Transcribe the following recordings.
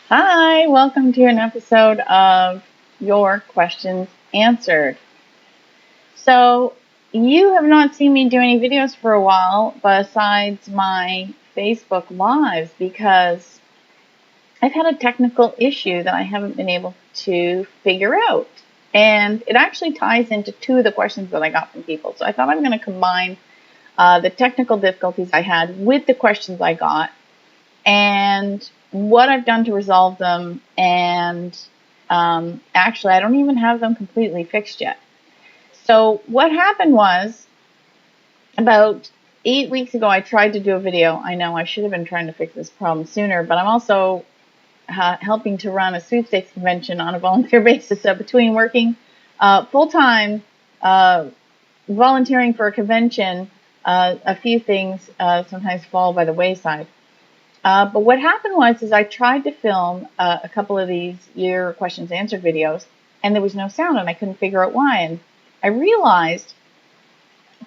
Hi, welcome to an episode of Your Questions Answered. So, you have not seen me do any videos for a while besides my Facebook Lives because I've had a technical issue that I haven't been able to figure out. And it actually ties into two of the questions that I got from people. So, I thought I'm going to combine the technical difficulties I had with the questions I got and what I've done to resolve them. And actually, I don't even have them completely fixed yet. So what happened was about 8 weeks ago, I tried to do a video. I know I should have been trying to fix this problem sooner, but I'm also helping to run a sweepstakes convention on a volunteer basis. So between working full-time, volunteering for a convention, a few things sometimes fall by the wayside. But what happened was I tried to film a couple of these Your Questions Answered videos, and there was no sound, and I couldn't figure out why. And I realized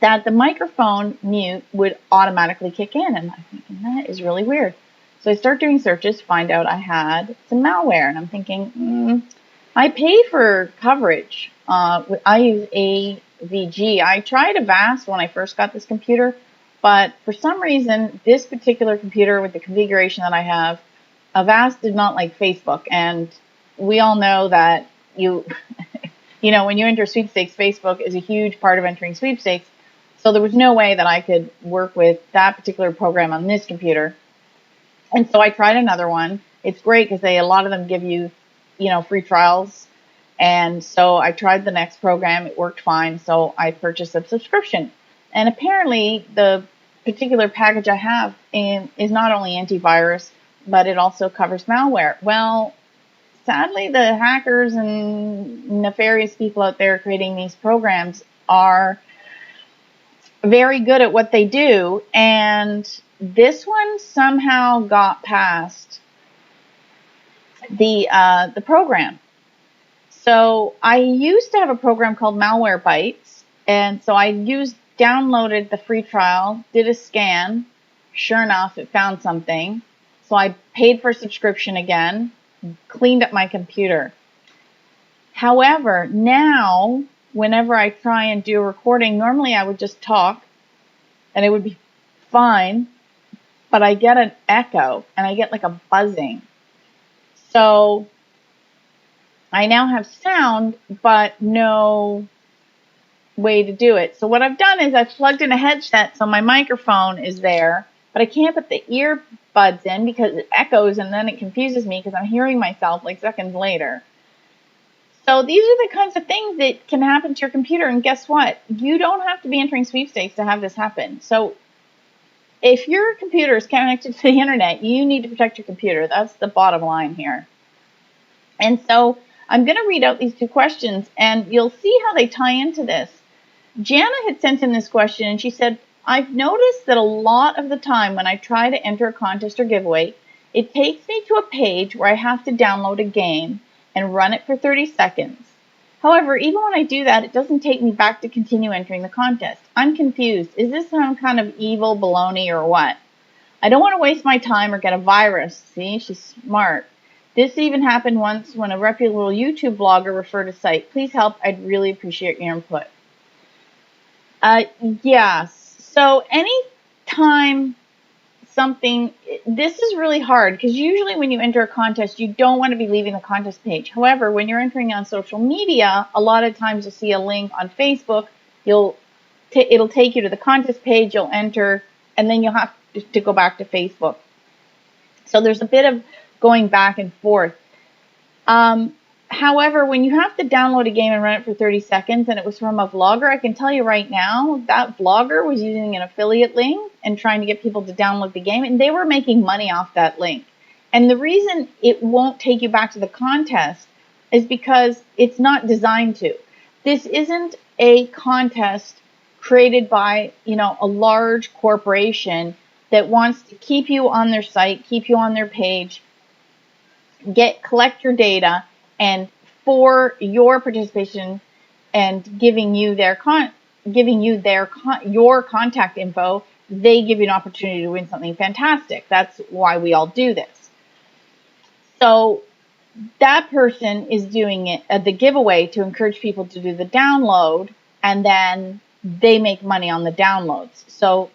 that the microphone mute would automatically kick in, and I'm thinking, that is really weird. So I start doing searches, find out I had some malware, and I'm thinking, I pay for coverage. I use AVG. I tried Avast when I first got this computer, but for some reason, this particular computer with the configuration that I have, Avast did not like Facebook. And we all know that when you enter sweepstakes, Facebook is a huge part of entering sweepstakes. So there was no way that I could work with that particular program on this computer. And so I tried another one. It's great because a lot of them give you, free trials. And so I tried the next program. It worked fine. So I purchased a subscription. And apparently the particular package I have is not only antivirus, but it also covers malware. Well, sadly, the hackers and nefarious people out there creating these programs are very good at what they do. And this one somehow got past the program. So I used to have a program called Malware Bytes, and so I downloaded the free trial, did a scan. Sure enough, it found something. So I paid for a subscription again, cleaned up my computer. However, now, whenever I try and do a recording, normally I would just talk and it would be fine, but I get an echo and I get like a buzzing. So I now have sound, but no way to do it. So what I've done is I've plugged in a headset so my microphone is there, but I can't put the earbuds in because it echoes and then it confuses me because I'm hearing myself like seconds later. So these are the kinds of things that can happen to your computer. And guess what? You don't have to be entering sweepstakes to have this happen. So if your computer is connected to the internet, you need to protect your computer. That's the bottom line here. And so I'm going to read out these two questions, and you'll see how they tie into this. Jana had sent in this question, and she said, I've noticed that a lot of the time when I try to enter a contest or giveaway, it takes me to a page where I have to download a game and run it for 30 seconds. However, even when I do that, it doesn't take me back to continue entering the contest. I'm confused. Is this some kind of evil baloney or what? I don't want to waste my time or get a virus. See, she's smart. This even happened once when a reputable YouTube blogger referred a site. Please help. I'd really appreciate your input. Yes. So anytime this is really hard because usually when you enter a contest, you don't want to be leaving the contest page. However, when you're entering on social media, a lot of times you'll see a link on Facebook. It'll take you to the contest page. You'll enter, and then you'll have to go back to Facebook. So there's a bit of going back and forth. However, when you have to download a game and run it for 30 seconds and it was from a vlogger, I can tell you right now that vlogger was using an affiliate link and trying to get people to download the game, and they were making money off that link. And the reason it won't take you back to the contest is because it's not designed to. This isn't a contest created by, a large corporation that wants to keep you on their site, keep you on their page, collect your data, and for your participation and giving you your contact info, they give you an opportunity to win something fantastic. That's why we all do this. So that person is doing it at the giveaway to encourage people to do the download, and then they make money on the downloads. So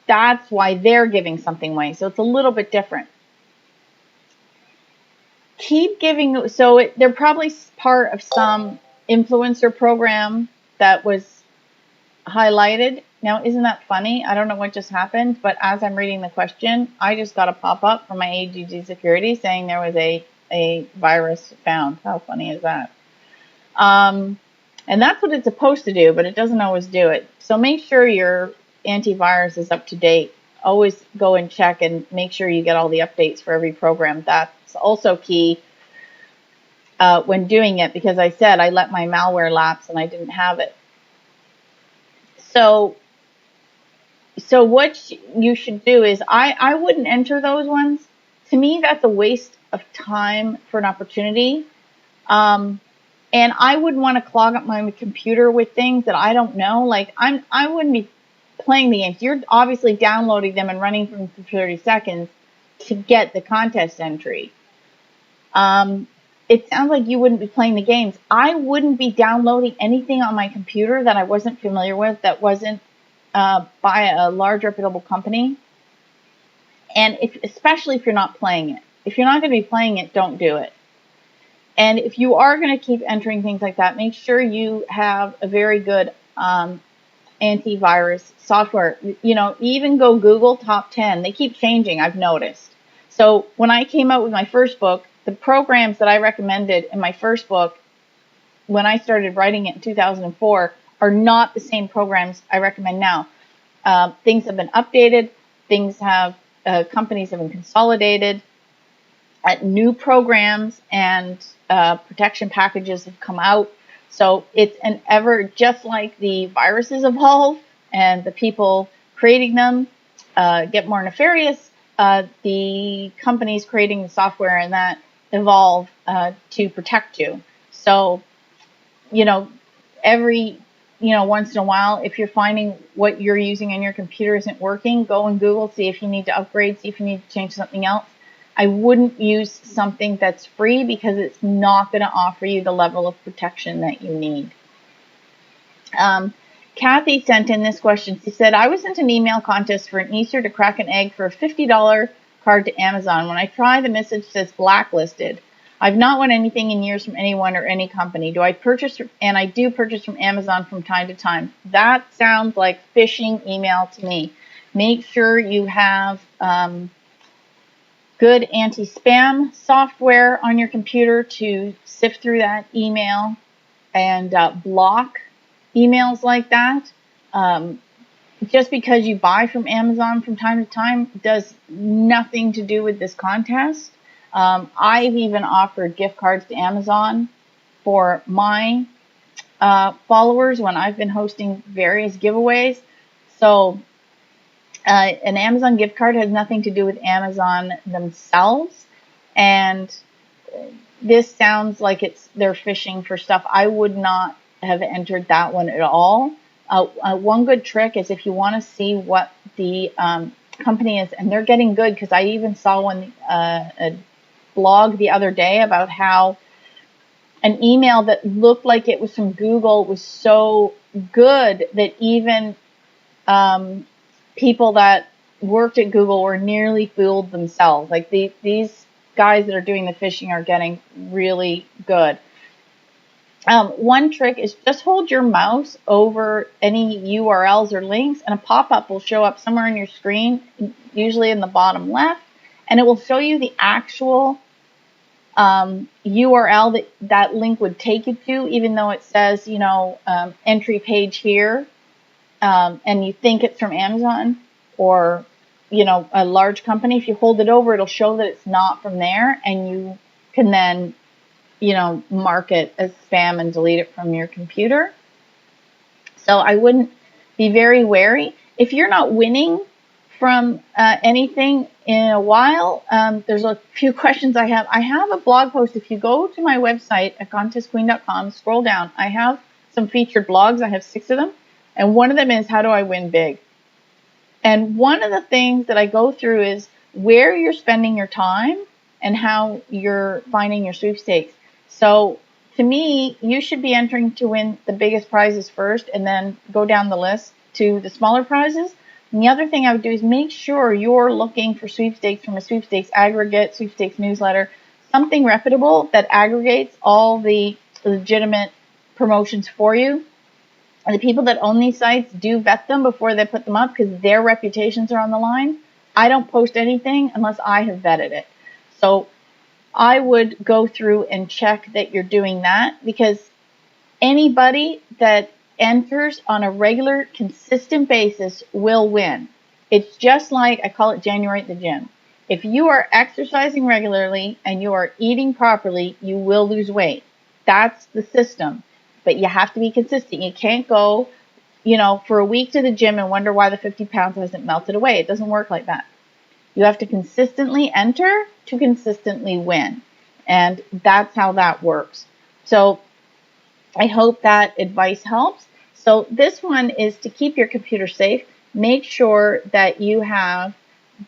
that's why they're giving something away. So it's a little bit different. Keep giving. So they're probably part of some influencer program that was highlighted. Now, isn't that funny? I don't know what just happened, but as I'm reading the question, I just got a pop-up from my AGG security saying there was a virus found. How funny is that? And that's what it's supposed to do, but it doesn't always do it. So make sure your antivirus is up to date. Always go and check and make sure you get all the updates for every program. That's also key when doing it, because I said I let my malware lapse and I didn't have it. So what you should do is I wouldn't enter those ones. To me, that's a waste of time for an opportunity. And I wouldn't want to clog up my computer with things that I don't know. Like I wouldn't be playing the games. You're obviously downloading them and running them for 30 seconds to get the contest entry. It sounds like you wouldn't be playing the games. I wouldn't be downloading anything on my computer that I wasn't familiar with, that wasn't by a large reputable company. And especially if you're not playing it. If you're not going to be playing it, don't do it. And if you are going to keep entering things like that, make sure you have a very good antivirus software. Even go Google top 10. They keep changing, I've noticed. So when I came out with my first book, the programs that I recommended in my first book, when I started writing it in 2004, are not the same programs I recommend now. Things have been updated. Companies have been consolidated. New programs and protection packages have come out. So it's just like the viruses evolve and the people creating them get more nefarious, the companies creating the software and that evolve to protect you. So, every, once in a while, if you're finding what you're using on your computer isn't working, go and Google, see if you need to upgrade, see if you need to change something else. I wouldn't use something that's free because it's not going to offer you the level of protection that you need. Kathy sent in this question. She said, I was sent an email contest for an Easter to crack an egg for a $50 card to Amazon. When I try, the message says blacklisted. I've not won anything in years from anyone or any company. Do I purchase? And I do purchase from Amazon from time to time. That sounds like phishing email to me. Make sure you have good anti-spam software on your computer to sift through that email and block emails like that. Just because you buy from Amazon from time to time does nothing to do with this contest. I've even offered gift cards to Amazon for my followers when I've been hosting various giveaways. So an Amazon gift card has nothing to do with Amazon themselves. And this sounds like they're phishing for stuff. I would not have entered that one at all. One good trick is if you want to see what the company is, and they're getting good, because I even saw a blog the other day about how an email that looked like it was from Google was so good that even people that worked at Google were nearly fooled themselves. Like these guys that are doing the phishing are getting really good. One trick is just hold your mouse over any URLs or links, and a pop-up will show up somewhere on your screen, usually in the bottom left, and it will show you the actual URL that link would take you to, even though it says, entry page here, and you think it's from Amazon or, a large company. If you hold it over, it'll show that it's not from there, and you can then mark it as spam and delete it from your computer. So I wouldn't be very wary. If you're not winning from anything in a while, there's a few questions I have. I have a blog post. If you go to my website at contestqueen.com, scroll down, I have some featured blogs. I have 6 of them. And one of them is how do I win big? And one of the things that I go through is where you're spending your time and how you're finding your sweepstakes. So to me, you should be entering to win the biggest prizes first and then go down the list to the smaller prizes. And the other thing I would do is make sure you're looking for sweepstakes from a sweepstakes aggregate, sweepstakes newsletter, something reputable that aggregates all the legitimate promotions for you. And the people that own these sites do vet them before they put them up because their reputations are on the line. I don't post anything unless I have vetted it. So I would go through and check that you're doing that, because anybody that enters on a regular, consistent basis will win. It's just like, I call it January at the gym. If you are exercising regularly and you are eating properly, you will lose weight. That's the system. But you have to be consistent. You can't go, for a week to the gym and wonder why the 50 pounds hasn't melted away. It doesn't work like that. You have to consistently enter to consistently win. And that's how that works. So I hope that advice helps. So this one is to keep your computer safe. Make sure that you have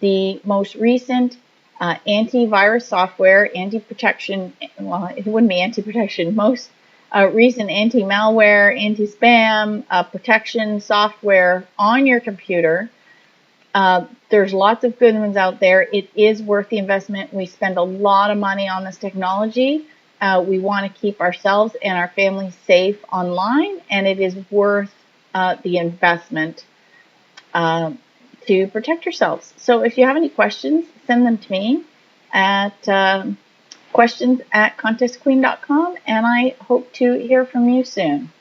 the most recent antivirus software, anti-protection, well, it wouldn't be anti-protection, most recent anti-malware, anti-spam protection software on your computer. There's lots of good ones out there. It is worth the investment. We spend a lot of money on this technology. We want to keep ourselves and our families safe online, and it is worth the investment to protect yourselves. So if you have any questions, send them to me at questions@contestqueen.com, and I hope to hear from you soon.